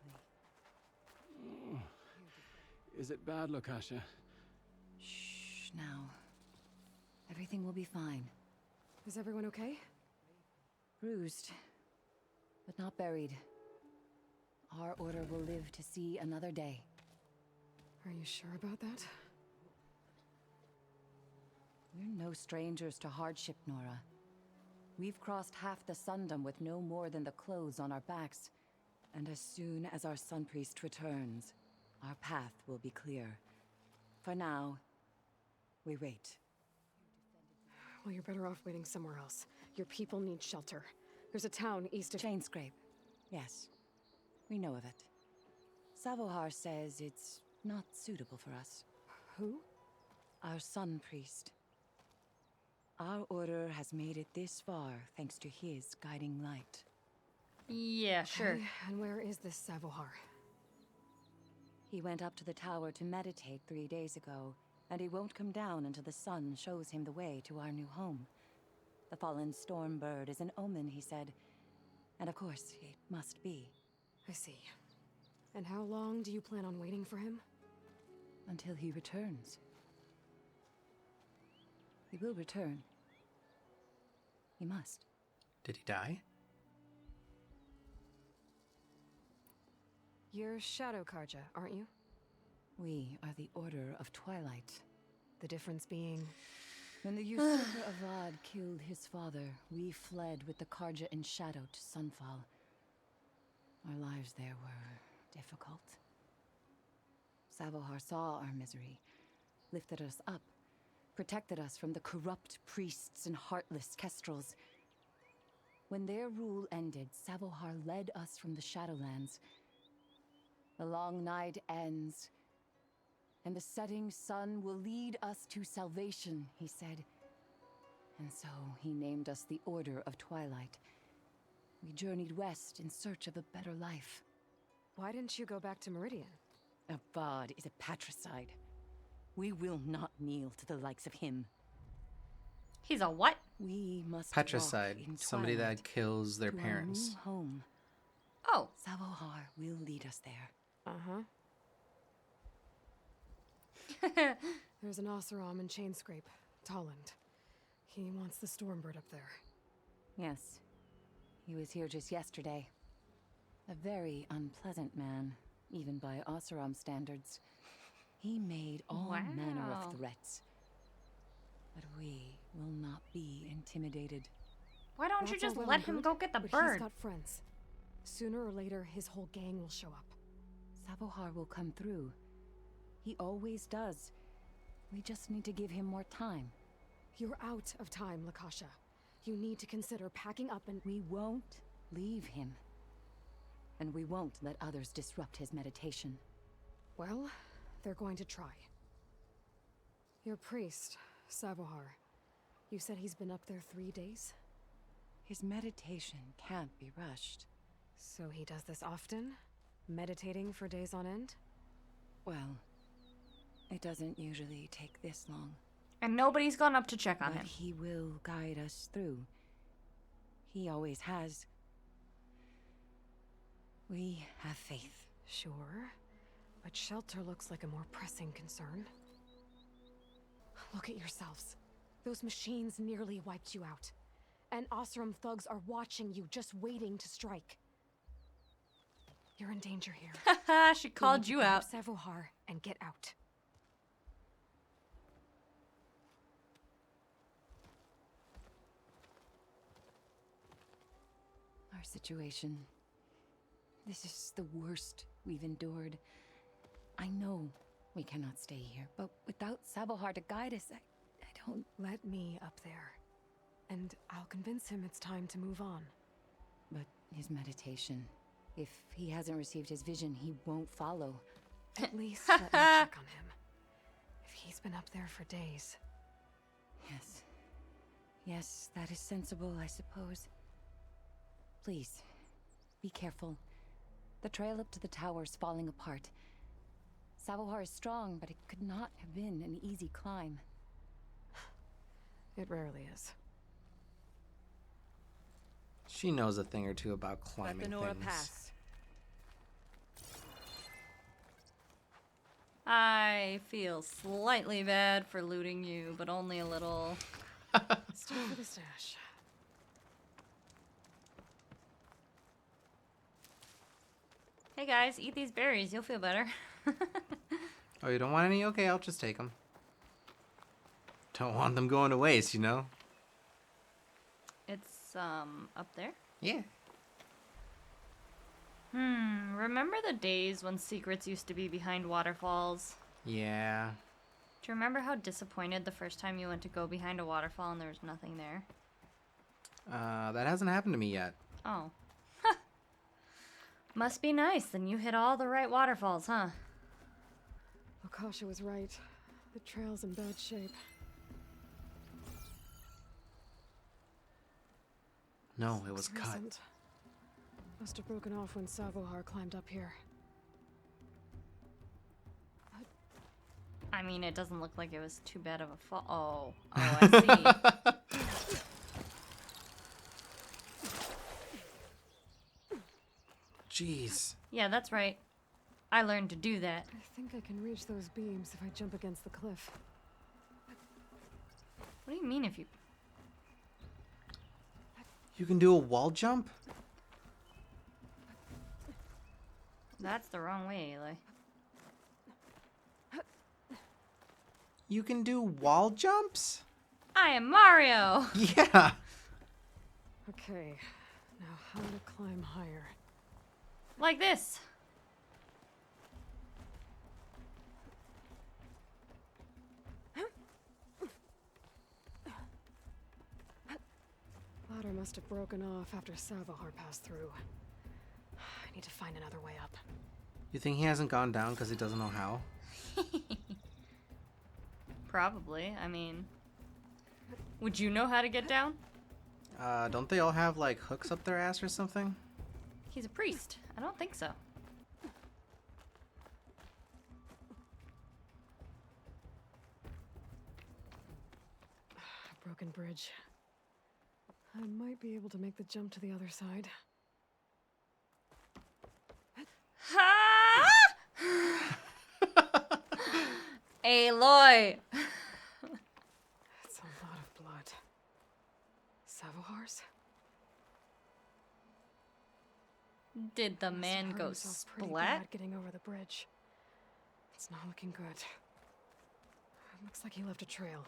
Speaker 13: Is it bad, Lakasha?
Speaker 7: Shh, now. Everything will be fine.
Speaker 3: Is everyone okay?
Speaker 7: Bruised, but not buried. Our order will live to see another day.
Speaker 3: Are you sure about that?
Speaker 7: We're no strangers to hardship, Nora. We've crossed half the Sundom with no more than the clothes on our backs. And as soon as our Sun Priest returns, our path will be clear. For now, we wait.
Speaker 3: Well, you're better off waiting somewhere else. Your people need shelter. There's a town east of...
Speaker 7: Chainscrape. Yes, we know of it. Savohar says it's not suitable for us.
Speaker 3: Who?
Speaker 7: Our Sun Priest. Our order has made it this far thanks to his guiding light.
Speaker 2: Yeah, sure.
Speaker 3: Okay, and where is this Savohar?
Speaker 7: He went up to the tower to meditate 3 days ago, and he won't come down until the sun shows him the way to our new home. The fallen storm bird is an omen, he said. And of course, it must be.
Speaker 3: I see. And how long do you plan on waiting for him?
Speaker 7: Until he returns. He will return. He must.
Speaker 1: Did he die?
Speaker 3: You're Shadow Karja, aren't you?
Speaker 7: We are the Order of Twilight.
Speaker 3: The difference being...
Speaker 7: When the usurper Avad killed his father, we fled with the Karja in shadow to Sunfall. Our lives there were difficult. Savohar saw our misery, lifted us up, protected us from the corrupt priests and heartless kestrels. When their rule ended, Savohar led us from the Shadowlands. The long night ends, and the setting sun will lead us to salvation, he said. And so he named us the Order of Twilight. We journeyed west in search of a better life.
Speaker 3: Why didn't you go back to Meridian?
Speaker 7: Avad is a patricide. We will not kneel to the likes of him.
Speaker 2: He's a what?
Speaker 7: We must
Speaker 1: Patricide.
Speaker 7: walk in
Speaker 1: Somebody
Speaker 7: twilight
Speaker 1: that kills their
Speaker 7: to our
Speaker 1: parents.
Speaker 7: new home.
Speaker 2: Oh.
Speaker 7: Savohar will lead us there.
Speaker 3: Uh-huh. There's an Oseram in Chainscrape, Tolland. He wants the Stormbird up there.
Speaker 7: Yes. He was here just yesterday. A very unpleasant man, even by Oseram standards. He made all manner of threats. But we will not be intimidated.
Speaker 2: Why don't you
Speaker 3: That's
Speaker 2: just
Speaker 3: all well
Speaker 2: let
Speaker 3: and
Speaker 2: him
Speaker 3: good,
Speaker 2: go get the
Speaker 3: but
Speaker 2: bird?
Speaker 3: He's got friends. Sooner or later, his whole gang will show up.
Speaker 7: Savohar will come through. He always does. We just need to give him more time.
Speaker 3: You're out of time, Lakasha. You need to consider packing up and...
Speaker 7: We won't leave him. And we won't let others disrupt his meditation.
Speaker 3: Well, they're going to try. Your priest, Savohar. You said he's been up there 3 days?
Speaker 7: His meditation can't be rushed.
Speaker 3: So he does this often? Meditating for days on end?
Speaker 7: Well, it doesn't usually take this long.
Speaker 2: And nobody's gone up to check on
Speaker 7: But
Speaker 2: him.
Speaker 7: he will guide us through. He always has. We have faith.
Speaker 3: Sure. But shelter looks like a more pressing concern. Look at yourselves. Those machines nearly wiped you out. And Oseram thugs are watching you, just waiting to strike. You're in danger here.
Speaker 2: Haha, she called
Speaker 3: need
Speaker 2: you
Speaker 3: to grab
Speaker 2: out.
Speaker 3: Savohar and get out.
Speaker 7: Our situation. This is the worst we've endured. I know we cannot stay here, but without Savohar to guide us, I don't...
Speaker 3: Let me up there. And I'll convince him it's time to move on.
Speaker 7: But his meditation... If he hasn't received his vision, he won't follow.
Speaker 3: At least let me check on him. If he's been up there for days.
Speaker 7: Yes. Yes, that is sensible, I suppose. Please, be careful. The trail up to the tower is falling apart. Savohar is strong, but it could not have been an easy climb.
Speaker 3: It rarely is.
Speaker 1: She knows a thing or two about climbing
Speaker 14: Let the Nora
Speaker 1: things.
Speaker 14: pass.
Speaker 2: I feel slightly bad for looting you, but only a little.
Speaker 3: Still for the stash.
Speaker 2: Hey guys, eat these berries. You'll feel better.
Speaker 1: Oh, you don't want any? Okay, I'll just take them. Don't want them going to waste, you know?
Speaker 2: It's, up there?
Speaker 1: Yeah.
Speaker 2: Remember the days when secrets used to be behind waterfalls?
Speaker 1: Yeah.
Speaker 2: Do you remember how disappointed the first time you went to go behind a waterfall and there was nothing there?
Speaker 1: That hasn't happened to me yet.
Speaker 2: Oh. Must be nice, then you hit all the right waterfalls, huh?
Speaker 3: Lakasha was right. The trail's in bad shape.
Speaker 1: No, it was cut.
Speaker 3: Recent. Must have broken off when Savohar climbed up here.
Speaker 2: I mean, it doesn't look like it was too bad of a fall. Oh, I see.
Speaker 1: Jeez.
Speaker 2: Yeah, that's right. I learned to do that.
Speaker 3: I think I can reach those beams if I jump against the cliff.
Speaker 2: What do you mean if you...
Speaker 1: You can do a wall jump?
Speaker 2: That's the wrong way, Aloy.
Speaker 1: You can do wall jumps?
Speaker 2: I am Mario!
Speaker 1: Yeah.
Speaker 3: Okay, now how to climb higher.
Speaker 2: Like this.
Speaker 3: Ladder must have broken off after Savahar passed through. I need to find another way up.
Speaker 1: You think he hasn't gone down because he doesn't know how?
Speaker 2: Probably. I mean... Would you know how to get down?
Speaker 1: Don't they all have, like, hooks up their ass or something?
Speaker 2: He's a priest. I don't think so.
Speaker 3: A broken bridge. I might be able to make the jump to the other side.
Speaker 2: Ha! Aloy!
Speaker 3: It's a lot of blood. Savohar's?
Speaker 2: Did the
Speaker 3: Must have
Speaker 2: man
Speaker 3: hurt
Speaker 2: go
Speaker 3: himself pretty
Speaker 2: splat?
Speaker 3: bad getting over the bridge. It's not looking good. It looks like he left a trail.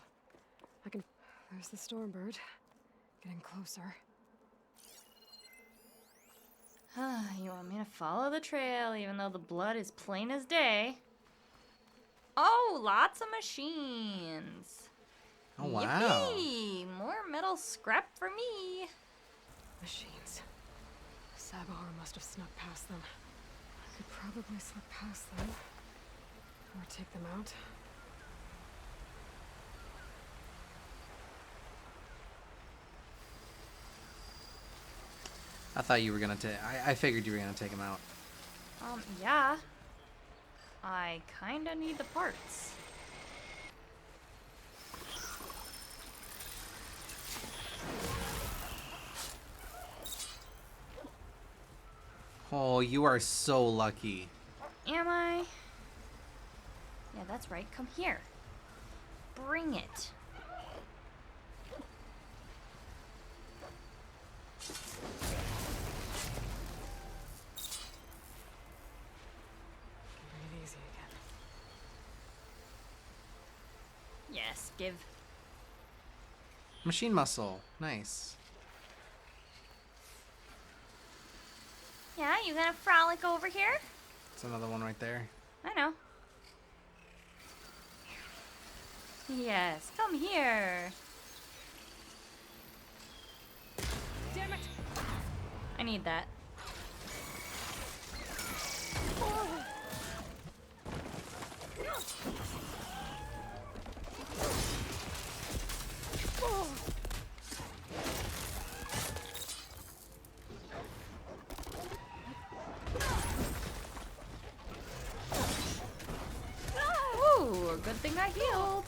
Speaker 3: There's the Stormbird. Getting closer.
Speaker 2: You want me to follow the trail even though the blood is plain as day? Oh, lots of machines.
Speaker 1: Oh, wow.
Speaker 2: Yippee! More metal scrap for me.
Speaker 3: Machines. Savahar must have snuck past them. I could probably slip past them. Or take them out.
Speaker 1: I thought you were gonna take... I figured you were gonna take him out.
Speaker 2: Yeah. I kinda need the parts.
Speaker 1: Oh, you are so lucky.
Speaker 2: Am I? Yeah, that's right. Come here. Bring it.
Speaker 3: Breathe easy again.
Speaker 2: Yes, give.
Speaker 1: Machine muscle. Nice.
Speaker 2: Yeah, you gonna frolic over here?
Speaker 1: It's another one right there.
Speaker 2: I know. Yes, come here.
Speaker 3: Damn it!
Speaker 2: I need that. Ooh, good thing I healed.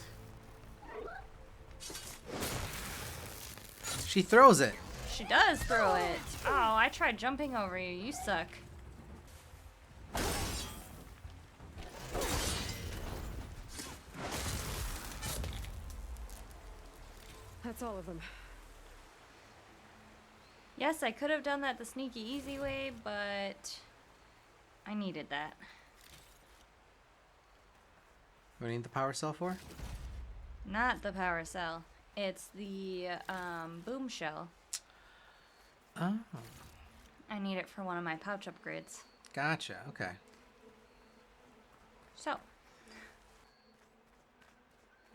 Speaker 1: She throws it.
Speaker 2: She does throw it. Oh, I tried jumping over you. You suck.
Speaker 3: That's all of them.
Speaker 2: Yes, I could have done that the sneaky easy way, but I needed that.
Speaker 1: What do you need the power cell for?
Speaker 2: Not the power cell. It's the boom shell.
Speaker 1: Oh.
Speaker 2: I need it for one of my pouch upgrades.
Speaker 1: Gotcha. Okay.
Speaker 2: So,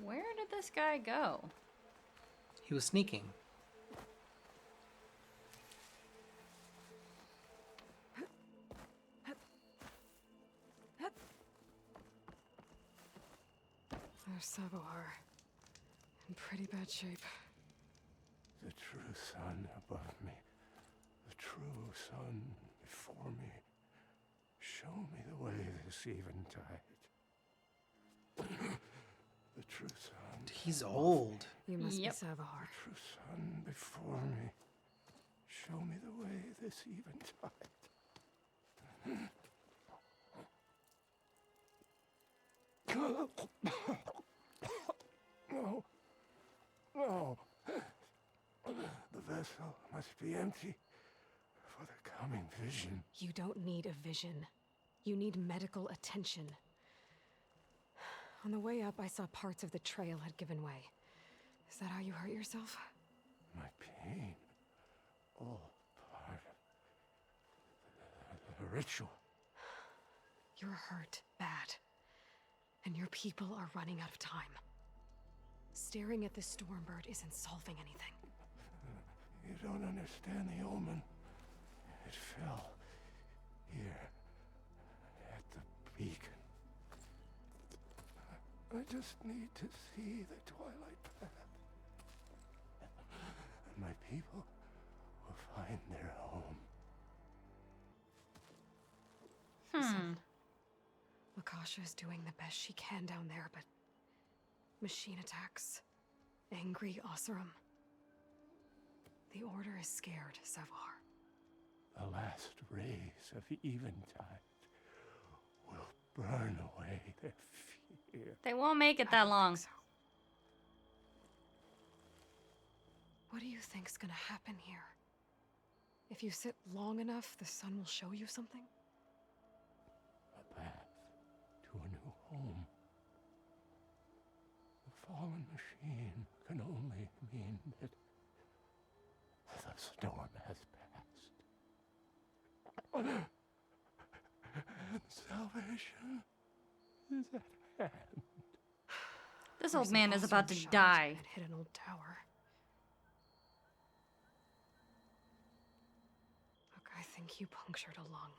Speaker 2: where did this guy go?
Speaker 1: He was sneaking.
Speaker 3: There's Savahar. In pretty bad shape.
Speaker 6: The true sun above me, the true sun before me. Show me the way this eventide. The true sun.
Speaker 1: He's old.
Speaker 3: You must
Speaker 2: Yep.
Speaker 3: be Savahar.
Speaker 6: The true sun before me. Show me the way this eventide.
Speaker 14: No. No. The vessel must be empty for the coming vision.
Speaker 3: You don't need a vision. You need medical attention. On the way up, I saw parts of the trail had given way. Is that how you hurt yourself?
Speaker 14: My pain. All part of the ritual.
Speaker 3: You're hurt bad. And your people are running out of time. Staring at the Stormbird isn't solving anything.
Speaker 14: You don't understand the omen. It fell here at the beacon. I just need to see the Twilight Path. And my people will find their home.
Speaker 3: Listen, Lakasha is doing the best she can down there, but machine attacks, angry Oseram. The Order is scared, Savar.
Speaker 14: The last rays of Eventide will burn away their fear.
Speaker 2: They won't make it that long.
Speaker 3: So. What do you think's gonna happen here? If you sit long enough, the sun will show you something?
Speaker 14: A path to a new home. The fallen machine can only mean that the storm has passed. And salvation is at hand.
Speaker 2: This old man is about to die.
Speaker 3: And hit an old tower. Look, I think you punctured a lung.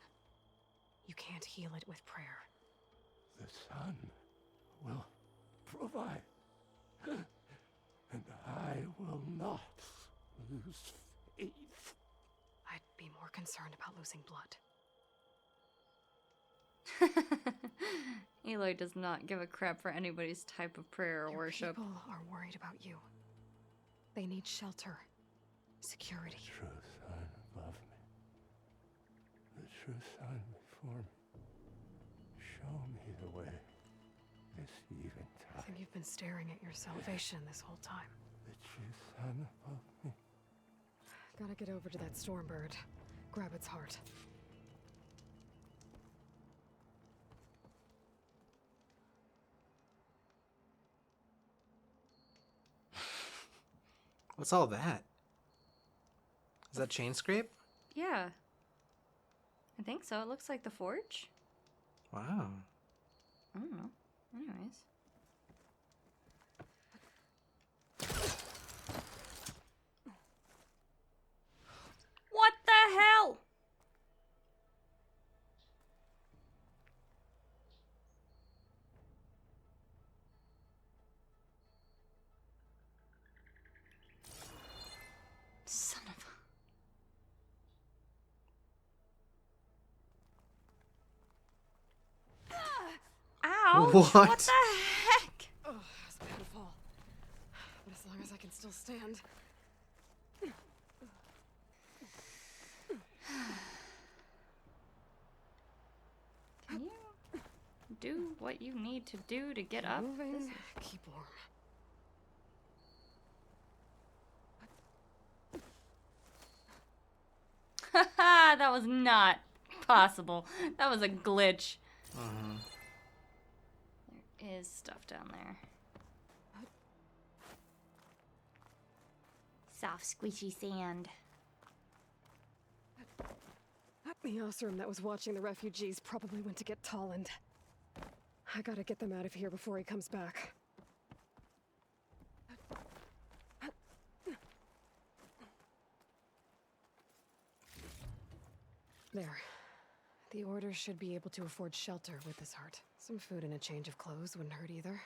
Speaker 3: You can't heal it with prayer.
Speaker 14: The sun will provide. And I will not lose faith.
Speaker 3: I'd be more concerned about losing blood.
Speaker 2: Aloy does not give a crap for anybody's type of prayer or worship.
Speaker 3: People are worried about you. They need shelter, security.
Speaker 14: The true sun above me. The true sun before me. Show me the way. This eventide.
Speaker 3: I think you've been staring at your salvation this whole time.
Speaker 14: The true sun above me.
Speaker 3: Gotta get over to that Stormbird. Grab its heart.
Speaker 1: What's all that? Is that chain scrape?
Speaker 2: Yeah. I think so. It looks like the forge.
Speaker 1: Wow.
Speaker 2: I don't know. Anyways. What the hell? Son of a... Ouch! What the heck?
Speaker 3: Oh, that's a bad fall. But as long as I can still stand.
Speaker 2: Can you do what you need to do to get up?
Speaker 3: Moving, keep warm.
Speaker 2: Haha, that was not possible. That was a glitch. There is stuff down there. Soft, squishy sand.
Speaker 3: The Oseram that was watching the refugees probably went to get Tolland. I gotta get them out of here before he comes back. There. The Order should be able to afford shelter with this heart. Some food and a change of clothes wouldn't hurt either.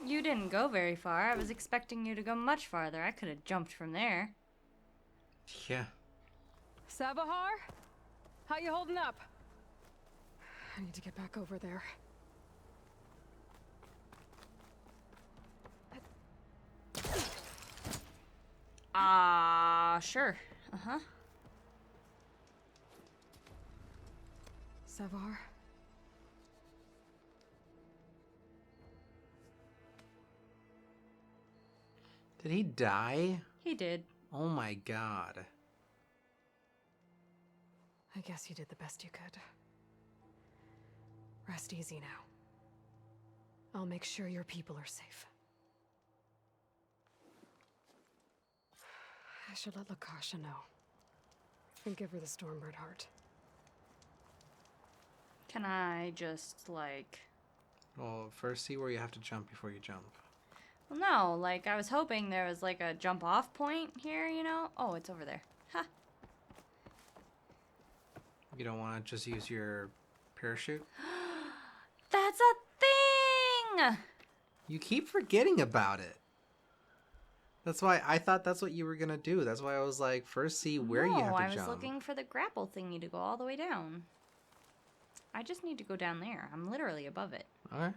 Speaker 2: You didn't go very far. I was expecting you to go much farther. I could have jumped from there.
Speaker 1: Yeah.
Speaker 3: Sabahar? How you holding up? I need to get back over there.
Speaker 2: Sure. Uh-huh.
Speaker 3: Savar?
Speaker 1: Did he die?
Speaker 2: He did.
Speaker 1: Oh my god.
Speaker 3: I guess you did the best you could. Rest easy now. I'll make sure your people are safe. I should let Lakasha know. And give her the Stormbird heart.
Speaker 2: Can I just, like...
Speaker 1: Well, first see where you have to jump before you jump.
Speaker 2: Well, no, like, I was hoping there was, like, a jump-off point here, you know? Oh, it's over there. Ha!
Speaker 1: You don't want to just use your parachute?
Speaker 2: That's a thing!
Speaker 1: You keep forgetting about it. That's why I thought that's what you were gonna do. That's why I was like, first see where you have to jump.
Speaker 2: No, I was looking for the grapple thingy to go all the way down. I just need to go down there. I'm literally above it.
Speaker 1: Okay.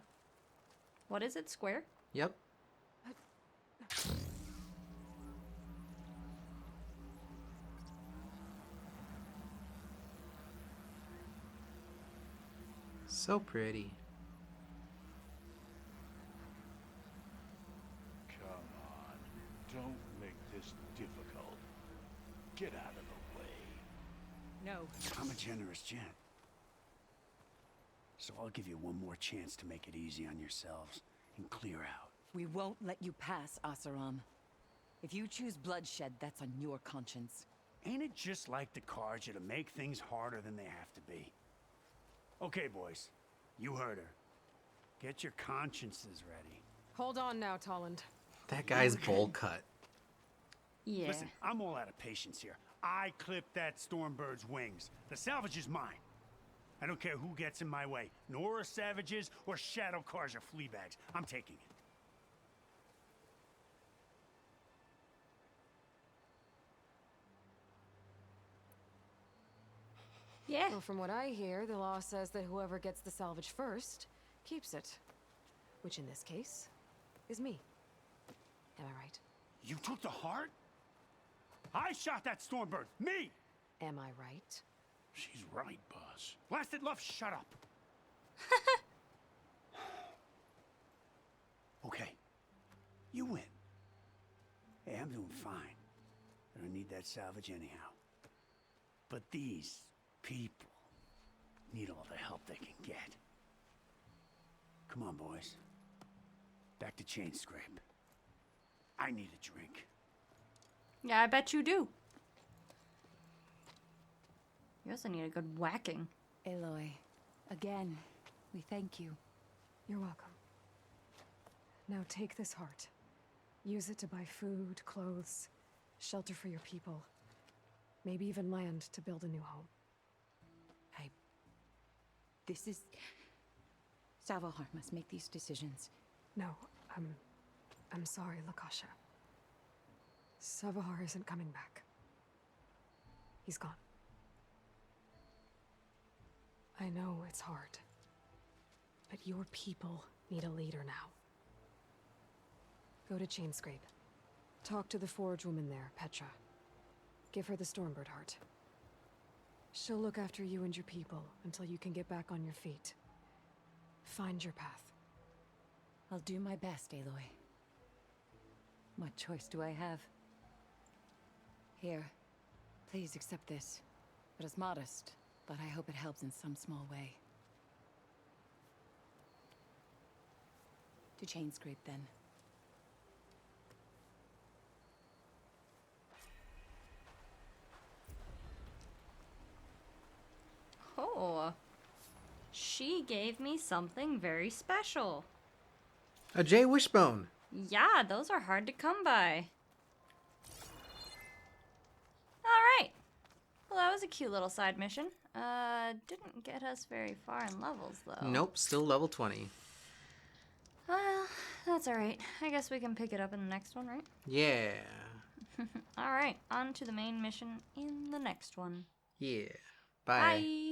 Speaker 2: What is it, square?
Speaker 1: Yep. So pretty.
Speaker 11: Come on. Don't make this difficult. Get out of the way.
Speaker 10: No.
Speaker 11: I'm a generous gent. So I'll give you one more chance to make it easy on yourselves and clear out.
Speaker 10: We won't let you pass, Asaram. If you choose bloodshed, that's on your conscience.
Speaker 11: Ain't it just like the cards you to make things harder than they have to be? Okay, boys. You heard her. Get your consciences ready.
Speaker 3: Hold on now, Tolland.
Speaker 1: That guy's bowl cut.
Speaker 2: Yeah.
Speaker 11: Listen, I'm all out of patience here. I clipped that Stormbird's wings. The salvage is mine. I don't care who gets in my way. Nora savages or shadow cars or flea bags. I'm taking it.
Speaker 2: Yeah.
Speaker 3: Well, from what I hear, the law says that whoever gets the salvage first keeps it. Which in this case is me. Am I right?
Speaker 11: You took the heart? I shot that Stormbird. Me!
Speaker 3: Am I right?
Speaker 11: She's right, boss. Blasted love, shut up. Okay. You win. Hey, I'm doing fine. I don't need that salvage anyhow. But these people need all the help they can get. Come on, boys. Back to Chain Scrape. I need a drink.
Speaker 2: Yeah, I bet you do. You also need a good whacking.
Speaker 10: Aloy, again, we thank you.
Speaker 3: You're welcome. Now take this heart. Use it to buy food, clothes, shelter for your people. Maybe even land to build a new home.
Speaker 10: This is... Savahar must make these decisions.
Speaker 3: No, I'm sorry, Lakasha. Savahar isn't coming back. He's gone. I know it's hard, but your people need a leader now. Go to Chainscrape. Talk to the forge woman there, Petra. Give her the Stormbird heart. She'll look after you and your people until you can get back on your feet. Find your path.
Speaker 10: I'll do my best, Aloy. What choice do I have? Here, please accept this. It is modest, but I hope it helps in some small way. To Chainscrape, then.
Speaker 2: Oh. She gave me something very special.
Speaker 1: A J Wishbone.
Speaker 2: Yeah, those are hard to come by. Alright. Well, that was a cute little side mission. Didn't get us very far in levels, though.
Speaker 1: Nope, still level 20.
Speaker 2: Well, that's alright. I guess we can pick it up in the next one, right?
Speaker 1: Yeah.
Speaker 2: Alright, on to the main mission in the next one.
Speaker 1: Yeah. Bye.
Speaker 2: Bye.